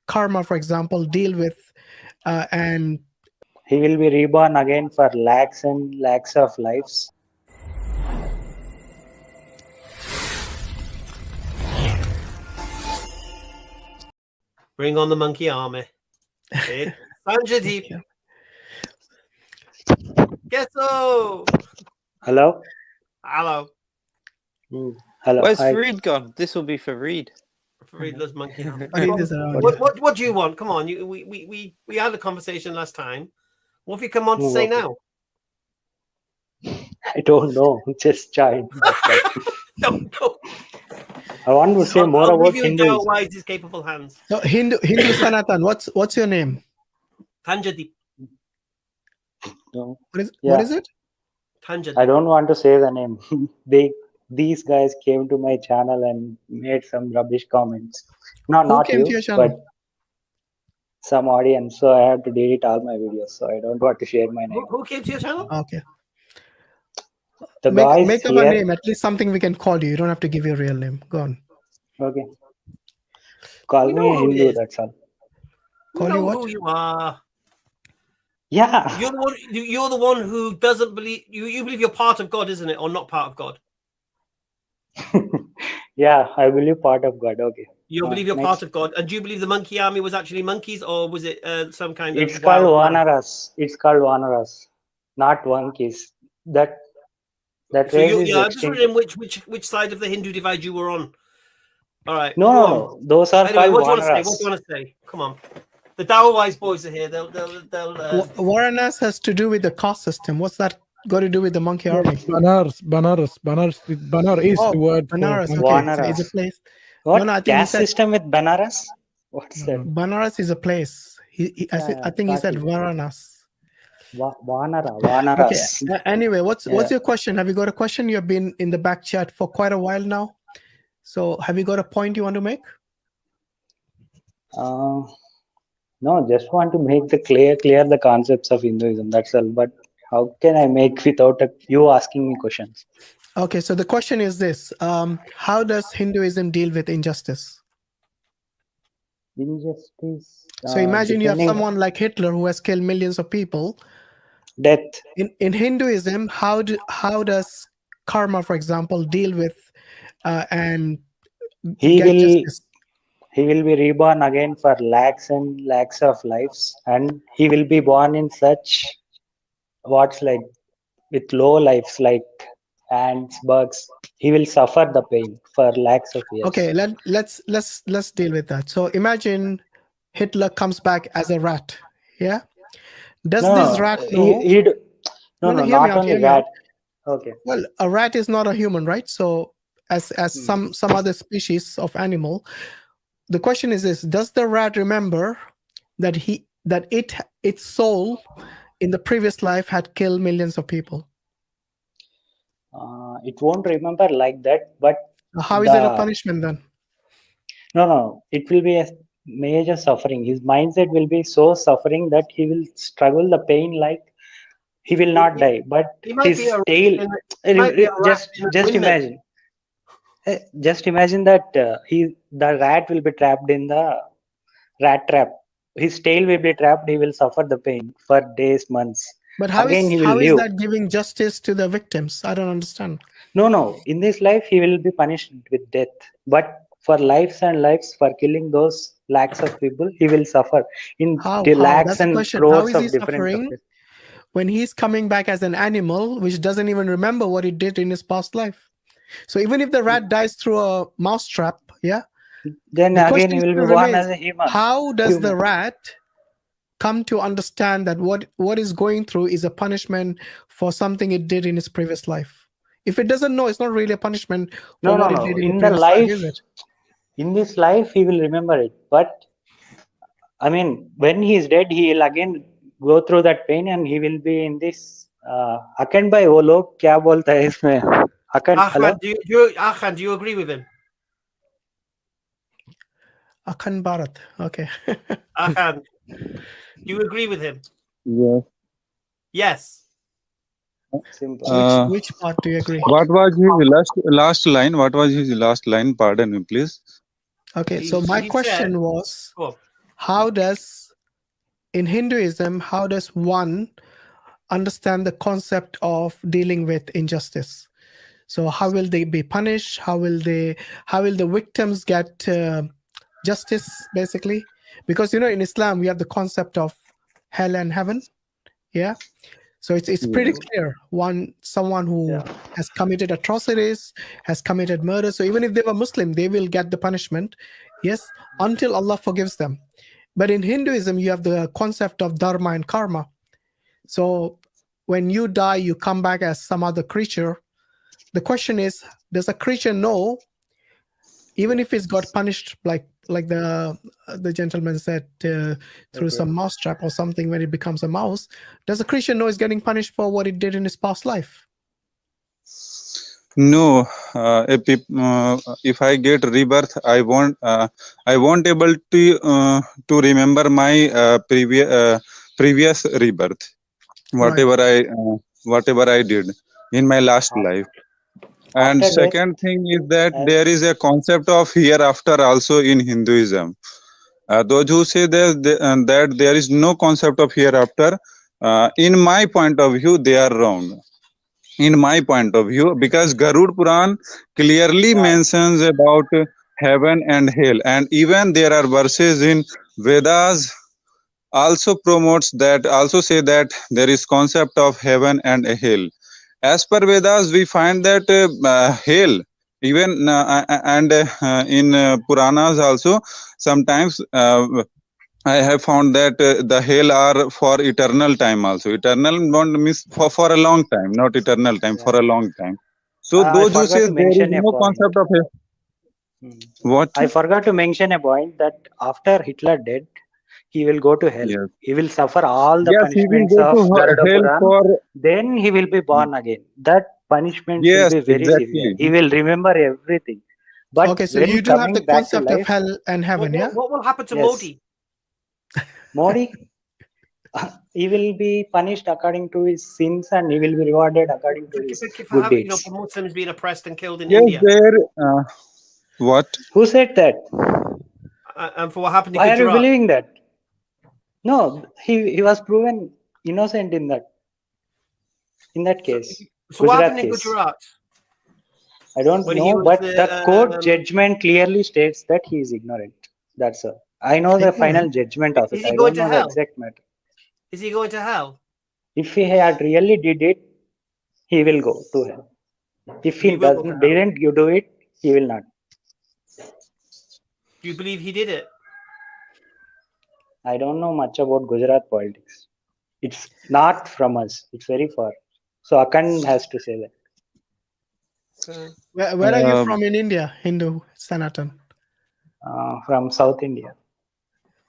karma, for example, deal with and He will be reborn again for lakhs and lakhs of lives. Bring on the monkey army. Sanjadeep. Okay. Gesso. Hello? Hello. Hello. Where's Hi. Fareed gone? This will be Fareed. Fareed's monkey army. Fareed is around, What do you want? Come on. We had a conversation last time. What have you come on to say now? I don't know. Just joined. No. I want to say more I'll about leave you in Hinduism. DawahWise's capable hands. So Hindu Sanatan, what's your name? Tanjadeep. No. What is it? Tanjadeep. I don't want to say the name. These guys came to my channel and made some rubbish comments. Who Not came you, to your channel? but some audience. So I have to delete all my videos. So I don't want to share my name. Who came to your channel? Okay. The guys Make up here. a name, at least something we can call you. You don't have to give your real name. Go on. Okay. Call me a Hindu. That's all. Call you what? Who you are? Yeah. You're the one who doesn't believe you believe you're part of God, isn't it, or not part of God? Yeah, I believe part of God. Okay. You believe you're part of God, and do you believe the monkey army was actually monkeys, or was it some kind of? It's called Vanaras. It's called Vanaras, not monkeys. That So race is I'm just extinct. wondering which side of the Hindu divide you were on. All right. No. Those are Anyway, called what do Vanaras. you want to say? Come on. The DawahWise boys are here. They'll Varanas has to do with the caste system. What's that got to do with the monkey army? Banaras. Banar is the word. Banaras. For Okay, Vanaras. it's a place. What No, I think caste system with Banaras? What's that? Banaras is a place. I think he said Varanas. Vanaras. Okay. Anyway, what's your question? Have you got a question? You have been in the back chat for quite a while now. So have you got a point you want to make? No, just want to make the clear the concepts of Hinduism. That's all. But how can I make without you asking me questions? Okay, so the question is this: how does Hinduism deal with injustice? Injustice. So imagine you have depending- someone like Hitler who has killed millions of people. Death. In Hinduism, how does karma, for example, deal with and He get justice? He will be reborn again for lakhs and lakhs of lives, and he will be born in such with low lives like ants, bugs. He will suffer the pain for lakhs of years. Okay, let's deal with that. So imagine Hitler comes back as a rat. Yeah. Does this rat know? Not only rat. Okay. Well, a rat is not a human, right? So as some other species of animal, the question is this: does the rat remember that its soul in the previous life had killed millions of people? It won't remember like that, but how is it a punishment then? No, it will be a major suffering. His mindset will be so suffering that he will struggle the pain like he will not die, but his tail. Just imagine that the rat will be trapped in the rat trap. His tail will be trapped. He will suffer the pain for days, months. But how is that giving justice to the victims? I don't understand. No. In this life, he will be punished with death. But for lives and lives, for killing those lakhs of people, he will suffer in lakhs and crores of different. When he's coming back as an animal, which doesn't even remember what he did in his past life. So even if the rat dies through a mousetrap, then again he will be born as a human. How does the rat come to understand that what is going through is a punishment for something it did in its previous life? If it doesn't know, it's not really a punishment for what it did in the life, is it? In this life, he will remember it. But I mean, when he is dead, he will again go through that pain, and he will be in this. Akhand bhai, wo log kya bolta hai isme? Akhand, do you agree with him? Akhand Bharat. Okay. Akhand, do you agree with him? Yes. Yes. Simple. Which part do you agree? What was his last line? What was his last line? Pardon me, please. Okay, so my question was, how does, in Hinduism, how does one understand the concept of dealing with injustice? So how will they be punished? How will the victims get justice, basically? Because in Islam we have the concept of hell and heaven. Yeah. So it's pretty clear. Someone who has committed atrocities, has committed murder. So even if they were Muslim, they will get the punishment. Yes, until Allah forgives them. But in Hinduism, you have the concept of dharma and karma. So when you die, you come back as some other creature. The question is, does a creature know, even if it's got punished, like the gentleman said, through some mousetrap or something, when it becomes a mouse, does a creature know it's getting punished for what it did in his past life? No, if I get rebirth, I won't able to remember my previous rebirth, whatever I did in my last life. And After second death, thing is that there is a concept of hereafter also in Hinduism. Those who say that there is no concept of hereafter, in my point of view, they are wrong. In my point of view, because Garud Puran clearly mentions about heaven and hell, and even there are verses in Vedas also promotes that, also say that there is concept of heaven and hell. As per Vedas, we find that hell, even and in Puranas also, sometimes I have found that the hell are for eternal time also. Eternal don't miss for a long time, not eternal time, for a long time. So I those who forgot say to there is mention a no point. concept of hell. What? I forgot to mention a point that after Hitler dead, he will go to hell. Yes. He will suffer all the Yes, he will punishments go of to Garuda hell Puran. for. Then he will be born again. That punishment will Yes, be very severe. exactly. He will remember everything. But Okay, so when you do have the coming back to concept of life, hell and heaven, yeah? What will happen to Yes. Modi? Modi, he will be punished according to his sins and he will be rewarded according to his For good having, deeds. for Muslims being oppressed and killed in Yes, India, there. What? Who said that? and for what happened in Why are you Gujarat. believing that? No, he was proven innocent in that case. So what happened in case. Gujarat? I don't When he know, was but the court judgment clearly states that he is ignorant. That's all. I know the final judgment of it. Is he I going don't know to the hell? exact matter. Is he going to hell? If he had really did it, he will go to hell. If he will go to hell. didn't do it, he will not. Do you believe he did it? I don't know much about Gujarat politics. It's not from us. It's very far. So Akan has to say that. Where are you from in India, Hindu Sanatan? From South India.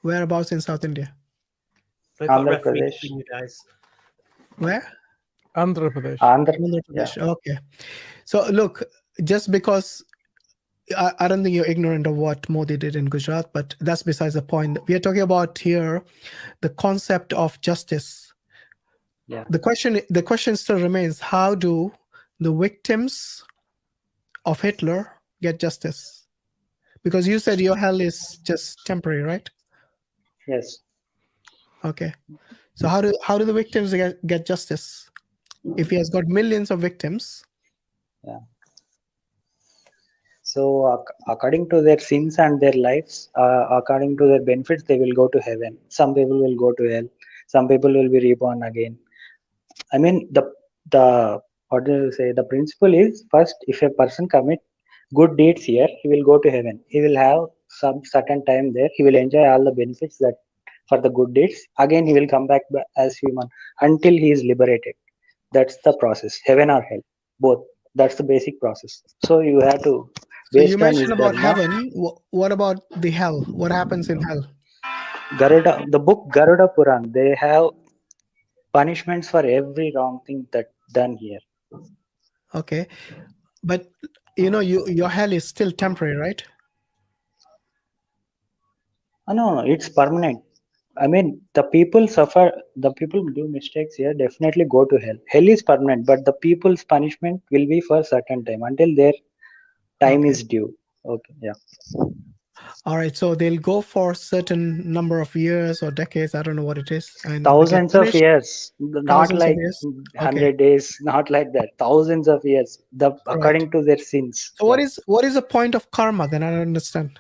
Whereabouts in South India? Andhra Pradesh. You guys. Where? Andhra Pradesh. Andhra Pradesh. Yeah. Okay. So look, just because I don't think you're ignorant of what Modi did in Gujarat, but that's besides the point. We are talking about here the concept of justice. Yeah. The question still remains: how do the victims of Hitler get justice? Because you said your hell is just temporary, right? Yes. Okay. So how do the victims get justice? If he has got millions of victims. Yeah. So according to their sins and their lives, according to their benefits, they will go to heaven. Some people will go to hell. Some people will be reborn again. I mean, the what do you say? The principle is, first, if a person commit good deeds here, he will go to heaven. He will have some certain time there. He will enjoy all the benefits that for the good deeds. Again, he will come back as human until he is liberated. That's the process. Heaven or hell, both. That's the basic process. So you have to. So you mentioned about heaven. What about the hell? What happens in hell? The book Garuda Puran, they have punishments for every wrong thing that done here. Okay, but your hell is still temporary, right? No, it's permanent. I mean, the people suffer. The people who do mistakes here definitely go to hell. Hell is permanent, but the people's punishment will be for certain time until their time is due. Okay, yeah. All right, so they'll go for a certain number of years or decades. I don't know what it is, and they get Thousands of punished. years, not Thousands of like years. 100 days, not like that. Thousands of years, according to their sins. So what is the point of karma? Then I don't understand.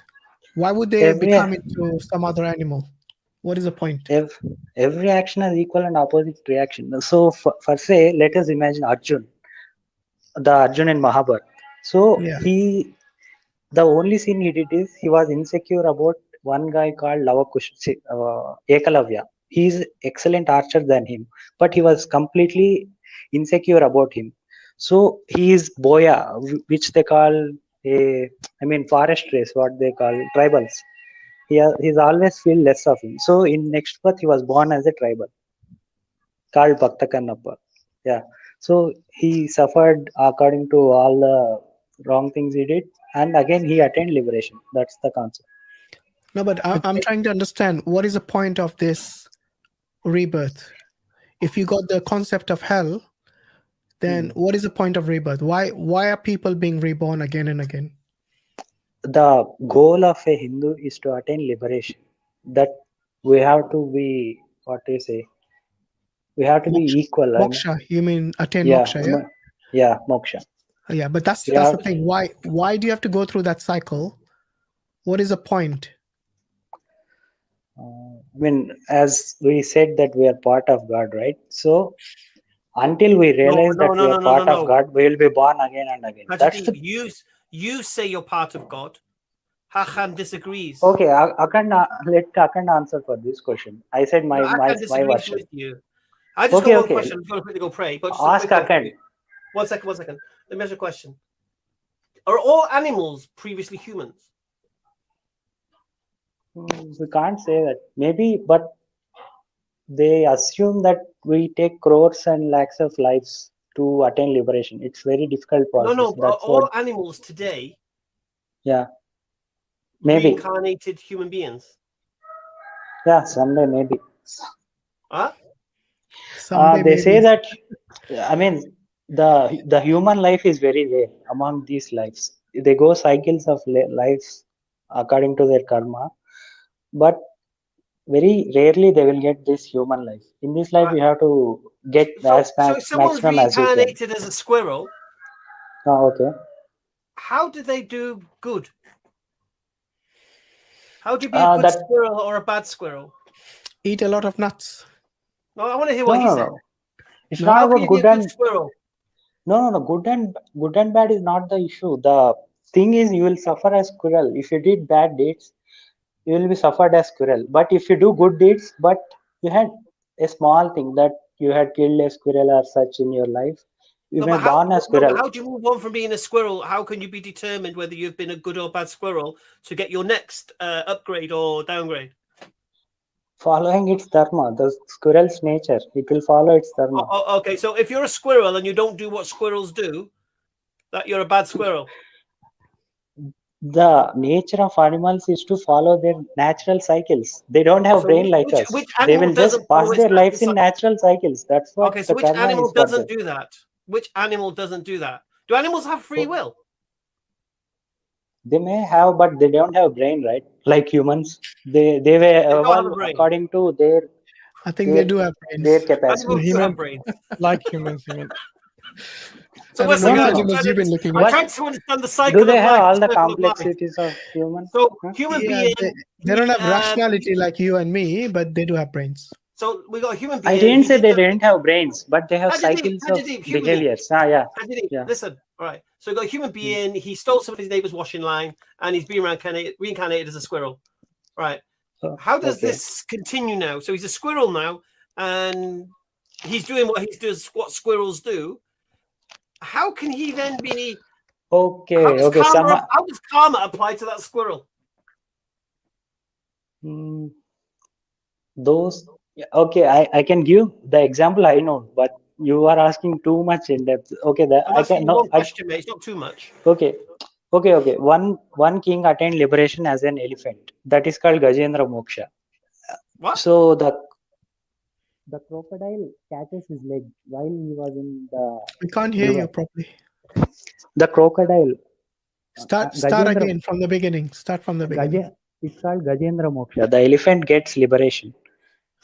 Why would they Every become into some other animal? What is the point? every action has equal and opposite reaction. So for say, let us imagine Arjun, the Arjun in Mahabharata. So Yeah. the only sin he did is he was insecure about one guy called Ekalavya. He is excellent archer than him, but he was completely insecure about him. So he is Boya, which they call forest race, what they call tribals. He's always feel less of him. So in next birth he was born as a tribal called Bhakta Kannappa. Yeah. So he suffered according to all the wrong things he did, and again he attained liberation. That's the concept. No, but I'm trying to understand what is the point of this rebirth. If you got the concept of hell, then what is the point of rebirth? Why are people being reborn again and again? The goal of a Hindu is to attain liberation. That we have to be, what do you say? We have to be equal. Moksha, you mean attain Yeah, moksha? Yeah, yeah, moksha. yeah. But that's Yeah. the thing. Why do you have to go through that cycle? What is the point? As we said that we are part of God, right? So until we realize that we are part of God, we will be born again and again. That's you say you're part of God. Hashim disagrees. Okay, let Akhand answer for this question. I said my version. With you. I just got one question. I'm going to quickly go pray. But ask Akhand. 1 second. Let me ask you a question. Are all animals previously humans? We can't say that. Maybe, but they assume that we take crores and lakhs of lives to attain liberation. It's very difficult process. No. Are all animals today? Yeah. Maybe reincarnated human beings. Yeah, someday maybe. Huh? They say that. I mean, the human life is very rare among these lives. They go cycles of lives according to their karma, but very rarely they will get this human life. In this life, you have to get so if someone's reincarnated as a squirrel. Oh, okay. How do they do good? How do you be a good squirrel or a bad squirrel? Eat a lot of nuts. No, I want to hear what he said. It's not about good and squirrel. No. Good and bad is not the issue. The thing is, you will suffer as squirrel. If you did bad deeds, you will be suffered as squirrel. But if you do good deeds, but you had a small thing that you had killed a squirrel or such in your life, you may born a squirrel. How do you move on from being a squirrel? How can you be determined whether you've been a good or bad squirrel to get your next upgrade or downgrade? Following its dharma, the squirrel's nature, it will follow its dharma. Okay, so if you're a squirrel and you don't do what squirrels do, that you're a bad squirrel. The nature of animals is to follow their natural cycles. They don't have brain like us. They will just pass their lives in natural cycles. That's what. Okay, so which animal doesn't do that? Which animal doesn't do that? Do animals have free will? They may have, but they don't have brain, right? Like humans, they were evolved according to their. I think they do have brains. Their capacity. Animals do have brains. Like humans. So what's I'm trying to understand the cycle. Do they have all the complexities of humans? So human beings, they don't have rationality like you and me, but they do have brains. So we got a human being. I didn't say they didn't have brains, but they have cycles of behaviors. Yeah. Listen, all right. So we got a human being. He stole some of his neighbor's washing line, and he's being reincarnated as a squirrel. Right. How does this continue now? So he's a squirrel now, and he's doing what squirrels do. How can he then be? Okay. How does karma apply to that squirrel? Okay, I can give the example I know, but you are asking too much in depth. Okay, I can no. Question, mate. It's not too much. Okay. One king attained liberation as an elephant. That is called Gajendra Moksha. What? So the crocodile catches his leg while he was in the. We can't hear you properly. The crocodile Start Gajendra- again from the beginning. Start from the beginning. It's called Gajendra Moksha. The elephant gets liberation.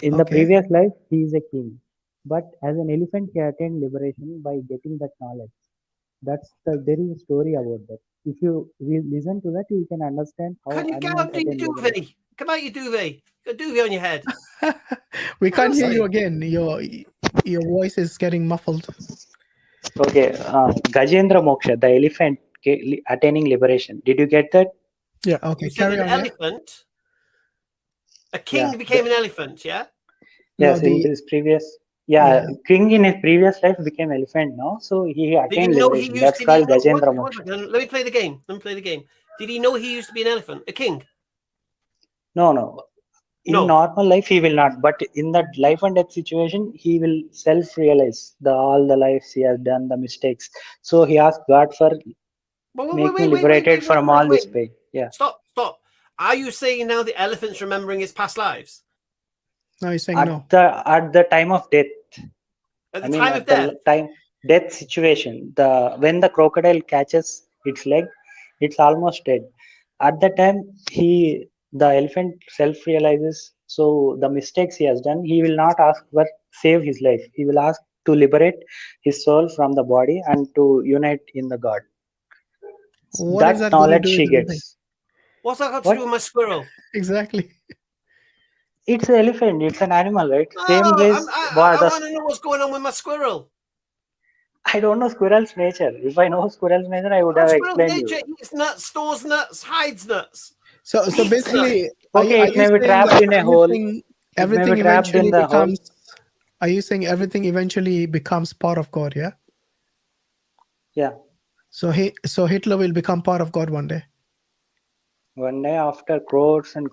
In the Okay. previous life, he is a king. But as an elephant, he attained liberation by getting that knowledge. There is a story about that. If you listen to that, you can understand how Can you get animals out of your attain liberation. duvet? Come out your duvet. Got a duvet on your head. We can't hear you Honestly. again. Your voice is getting muffled. Okay, Gajendra Moksha, the elephant attaining liberation. Did you get that? Yeah. Okay. You said Carry an on. Yeah? elephant. A king Yeah. became an elephant, yeah? No, Yes, in his previous, king in his previous life became elephant now, so he Did attained he know he liberation. used That's to be? called Gajendra Moksha. Let me play the game. Did he know he used to be an elephant? A king? No. In No. normal life, he will not. But in that life and death situation, he will self-realize all the lives he has done, the mistakes. So he asked God for make me liberated from all this pain. Yeah. Stop. Are you saying now the elephant's remembering his past lives? No, he's saying At no. the time of death. At the time of at death? the death situation, when the crocodile catches its leg, it's almost dead. At the time, the elephant self-realizes. So the mistakes he has done, he will not ask for save his life. He will ask to liberate his soul from the body and to unite in the God. What is That that going to knowledge do he with anything? gets. What's that got to do with my squirrel? Exactly. It's an elephant. It's an animal, right? No, Same way. I want to know what's going on with my squirrel. I don't know squirrel's nature. If I know squirrel's nature, I would have explained nature you. eats nuts, stores nuts, hides nuts. So basically, Okay, it may be trapped in a hole. Everything trapped in eventually the hole. becomes. Are you saying everything eventually becomes part of God? Yeah. Yeah. So Hitler will become part of God one day. One day, after crores and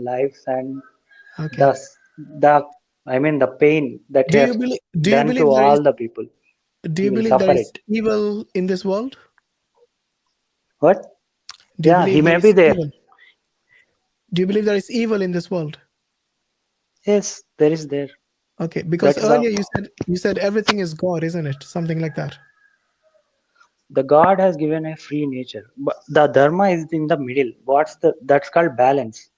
lives and Okay. the pain that he has done to all the people. Do you believe there is evil in this world? What? Do you believe he may be there. Evil? Do you believe there is evil in this world? Yes, there is there. Okay, because earlier you said everything is God, isn't it? Something like that. The God has given a free nature, but the dharma is in the middle. That's called balance.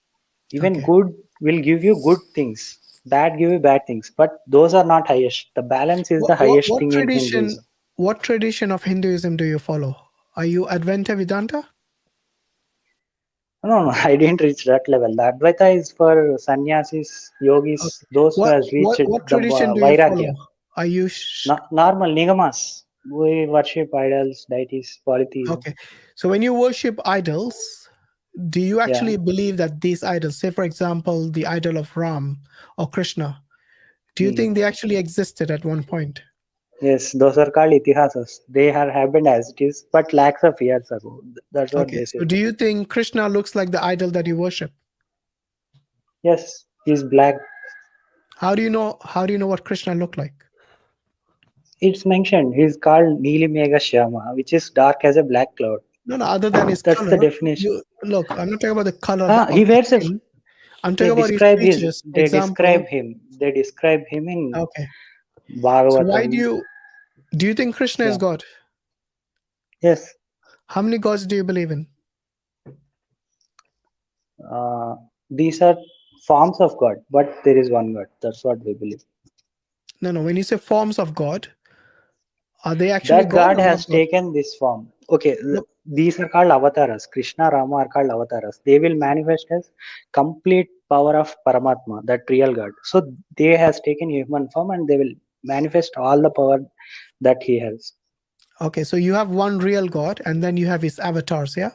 Even good will give you good things, bad give you bad things, but those are not highest. The balance is the highest thing in Hinduism. What tradition of Hinduism do you follow? Are you Advaita Vedanta? No, I didn't reach that level. The Advaita is for sannyasis, yogis, those who has reached what the tradition do vairagya. you follow? Are you normal nigamas? We worship idols, deities, polytheism. Okay, so when you worship idols, do you actually believe that these idols, say for example, the idol of Ram or Krishna, do you think they actually existed at one point? Yes, those are called itihasas. They have happened as it is, but lakhs of years ago. That's what they say. So do you think Krishna looks like the idol that you worship? Yes, he's black. How do you know what Krishna looked like? It's mentioned. He's called Neeli Megha Shyama, which is dark as a black cloud. No, other than his That's color. the definition. Look, I'm not talking about the color. He wears a. I'm talking about his features. They describe him. They describe him in Bhagavatam. So why do you think Krishna is God? Yes. How many gods do you believe in? These are forms of God, but there is one God. That's what we believe. No. When you say forms of God, are they actually God has taken this form? Okay, these are called avatars. Krishna, Rama are called avatars. They will manifest as complete power of Paramatma, that real God. So they has taken human form and they will manifest all the power that he has. Okay, so you have one real God and then you have his avatars, yeah?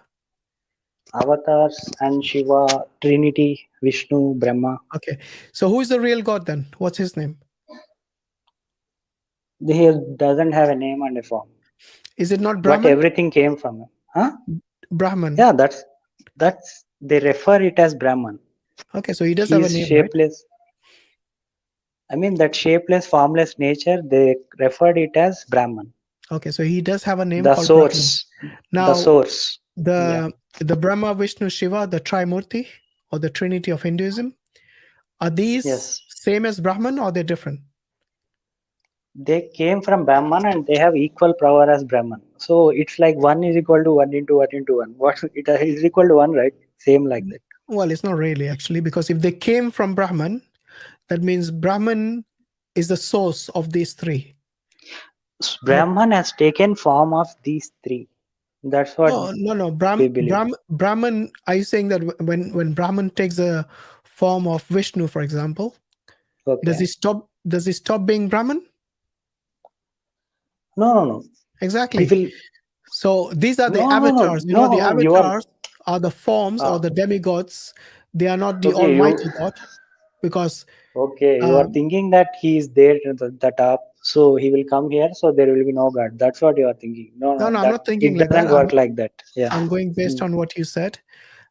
Avatars and Shiva, Trinity, Vishnu, Brahma. Okay, so who is the real God then? What's his name? He doesn't have a name and a form. Is it not Brahman? But everything came from him. Huh? Brahman. Yeah, that's they refer it as Brahman. Okay, so he does have a name, shapeless. Right? I mean that shapeless, formless nature, they referred it as Brahman. Okay, so he does have a name the called source. Brahman. Now, the source. The Brahma, Vishnu, Shiva, the Trimurti or the Trinity of Hinduism, are these same as Brahman or they're different? They came from Brahman and they have equal power as Brahman. So it's like 1 is equal to 1 into 1 into 1. What it is equal to 1, right? Same like that. Well, it's not really actually, because if they came from Brahman, that means Brahman is the source of these three. Brahman has taken form of these three. That's what No. we believe. Brahman, are you saying that when Brahman takes a form of Vishnu, for example, Okay. does he stop being Brahman? No. Exactly. He will. So these are the No. avatars. You know, the You are. avatars are the forms or the demigods. They are not the Okay, Almighty God, because Okay, you are thinking that he is there at the top, so he will come here, so there will be no God. That's what you are thinking. No, no, I'm that not thinking it like that. doesn't work like that. Yeah. I'm going based on what you said,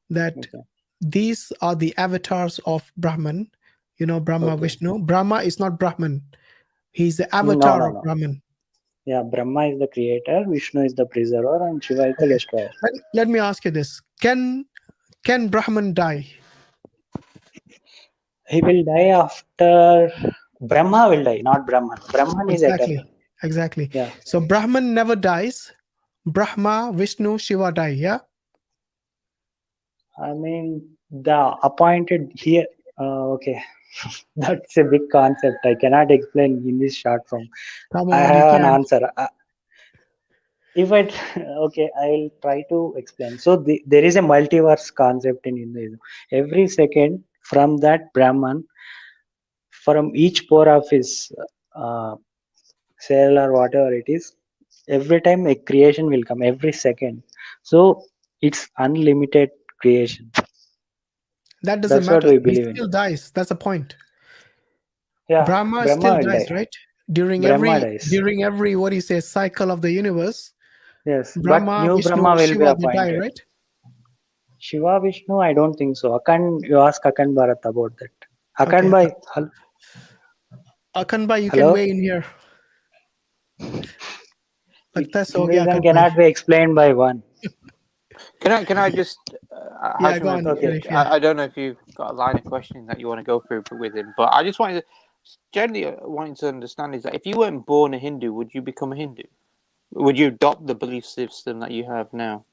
that Okay. these are the avatars of Brahman. You know, Brahma, Okay. Vishnu. Brahma is not Brahman. He's the avatar of Brahman. Yeah, Brahma is the creator, Vishnu is the preserver, and Shiva is the destroyer. Let me ask you this: Can Brahman die? He will die after Brahma will die, not Brahman. Brahman is eternal. Exactly. Yeah. So Brahman never dies. Brahma, Vishnu, Shiva die. Yeah. I mean, the appointed here. Okay, that's a big concept. I cannot explain in this short form. Come I on, you have an can. answer. If I okay, I'll try to explain. So there is a multiverse concept in Hinduism. Every second, from that Brahman, from each pore of his cell or whatever it is, every time a creation will come every second. So it's unlimited creation. That doesn't That's matter. what we He believe in. still dies. That's the point. Yeah, Brahma Brahma still will dies, die. right? During Brahma dies. every what do you say, cycle of the universe, Yes, but Brahma, new Vishnu, Brahma will be Shiva, they die, appointed. right? Shiva, Vishnu, I don't think so. You ask Akan Bharat about that. Akan Okay. Bhai, Akan bhai, you can hello? weigh in here. Like that's okay, Hinduism Akan cannot bhai. be explained by one. Can I just Yeah, Hashim, go on. Okay. Arif, yeah. I don't know if you've got a line of questioning that you want to go through with him, but I just wanted to generally wanting to understand is that if you weren't born a Hindu, would you become a Hindu? Would you adopt the belief system that you have now?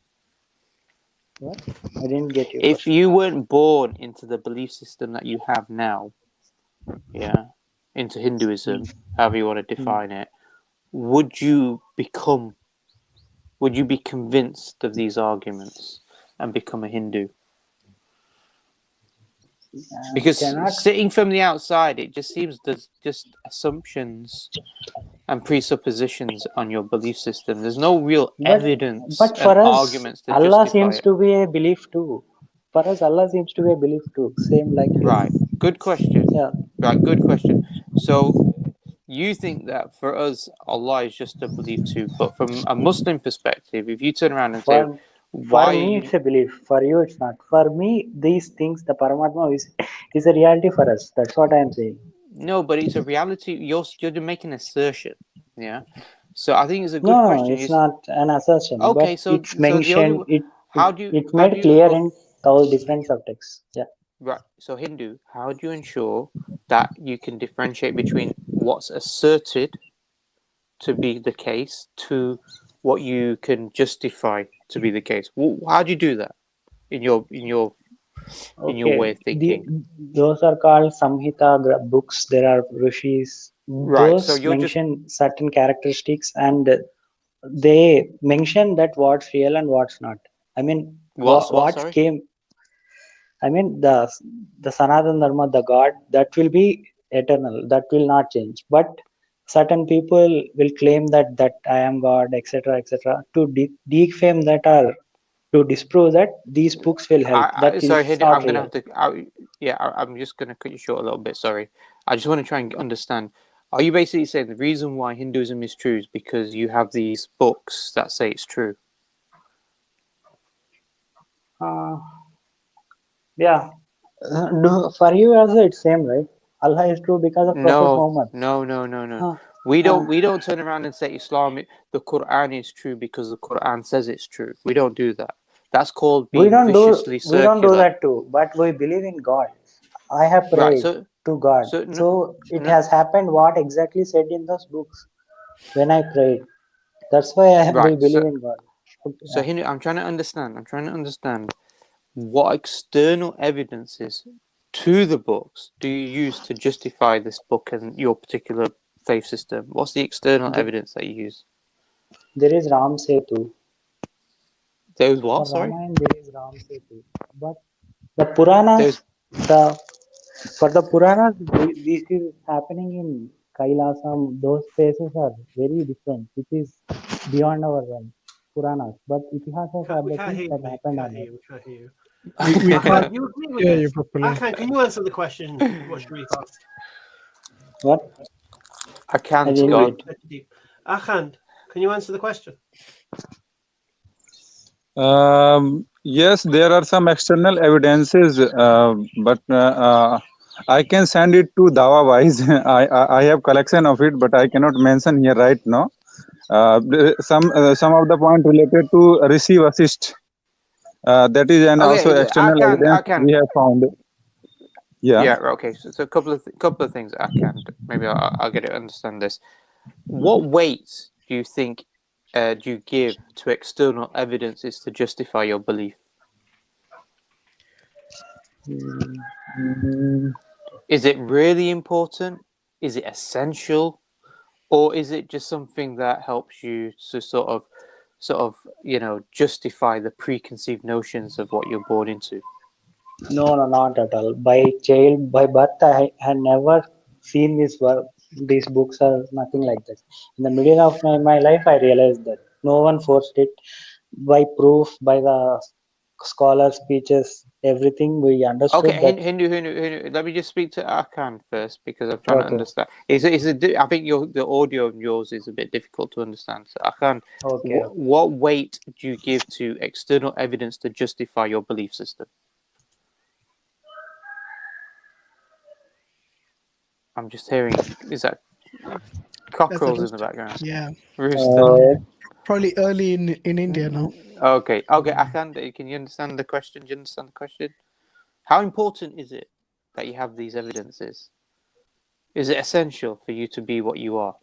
What? I didn't get you. If you weren't born into the belief system that you have now, yeah, into Hinduism, however you want to define it, would you be convinced of these arguments and become a Hindu? Because sitting from the outside, it just seems there's just assumptions and presuppositions on your belief system. There's no real evidence But and for us, arguments to Allah justify seems it. to be a belief too. For us, Allah seems to be a belief too. Same like you. Right. Good question. Yeah. Right. Good question. So you think that for us, Allah is just a belief too, but from a Muslim perspective, if you turn around and say, For me, it's a belief. For you, it's not. For me, these things, the Paramatma is a reality for us. That's what I am saying. No, but it's a reality. You're making an assertion. Yeah. So I think it's a good question. No, it's not an assertion. Okay, but so it's mentioned. It's how made do you clear in all different subtexts. Yeah. right? So Hindu, how do you ensure that you can differentiate between what's asserted to be the case to what you can justify to be the case? How do you do that in your way of thinking? Those are called Samhita books. There are rishis. Right. So Those mention certain characteristics, and they mention that what's real and what's not. I mean, what came. I mean, the Sanatana Dharma, the God, that will be eternal. That will not change. But certain people will claim that I am God, etc., etc. To defame that or to disprove that, these books will help. Sorry, It's Hindu, not I'm gonna real. have to. I'm just gonna cut you short a little bit. Sorry. I just want to try and understand. Are you basically saying the reason why Hinduism is true is because you have these books that say it's true? Yeah. For you also it's same, right? Allah is true because of Prophet Muhammad. No. We don't turn around and say Islam, the Quran is true because the Quran says it's true. We don't do that. That's called being viciously circular. We don't do that too, but we believe in God. I have prayed to God. So it has happened what exactly said in those books when I prayed. That's why I Right, will believe in God. So Hindu, I'm trying to understand what external evidences to the books do you use to justify this book and your particular faith system? What's the external evidence that you use? There is Ram Setu. Those what? For Sorry? Ramayana, there is Ram Setu. But the Puranas, for the Puranas, this is happening in Kailasam. Those places are very different, which is beyond our realm. Puranas. But Itihasas are We the can't things hear you, that mate. happen We on can't hear earth. you. We can't hear you. We Akhan, can't you agree with hear this? you properly. Akhan, can you answer the question what Sharif asked? What? I can't, didn't God. Akhan, can you answer the question? Yes, there are some external evidences, but I can send it to DawahWise. I have collection of it, but I cannot mention here right now. Some of the point related to receive assist. That is an also Okay, external evidence I can. we have found. Yeah. Yeah, okay. So a couple of things I can. Maybe I'll get to understand this. What weight do you think do you give to external evidences to justify your belief? Is it really important? Is it essential? Or is it just something that helps you to sort of justify the preconceived notions of what you're born into? No, not at all. By birth, I had never seen this work. These books are nothing like that. In the middle of my life, I realized that no one forced it. By proof, by the scholar speeches, everything we understood Okay, that. Hindu. Let me just speak to Arkan first because I'm trying to Okay. understand. I think the audio of yours is a bit difficult to understand. So Arkan, Okay. what weight do you give to external evidence to justify your belief system? I'm just hearing, is that cockerels in the background? Yeah, Rooster. probably early in India now. Okay, Arkan, can you understand the question? Do you understand the question? How important is it that you have these evidences? Is it essential for you to be what you are?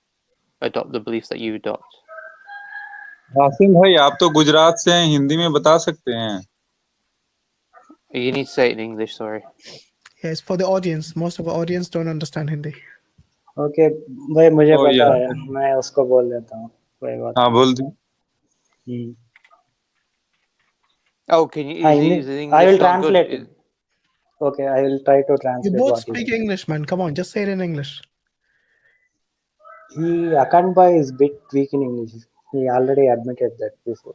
Adopt the beliefs that you adopt? Hashim भाई आप तो गुजरात से हैं, हिंदी में बता सकते हैं. You need to say it in English, sorry. Yeah, it's for the audience. Most of our audience don't understand Hindi. Okay, भाई मुझे Oh, पता yeah. है, मैं उसको बोल देता हूँ, कोई बात हाँ बोल दी. नहीं. Oh, can you? Is I will English not translate good? it. Okay, I will try to You translate both what he speak said. English, man. Come on, just say it in English. Akanba is bit weak in English. He already admitted that before.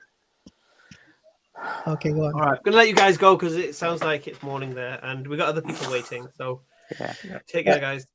Okay, go on. All right, I'm gonna let you guys go because it sounds like it's morning there, and we got other people waiting. So Yeah. take care, guys.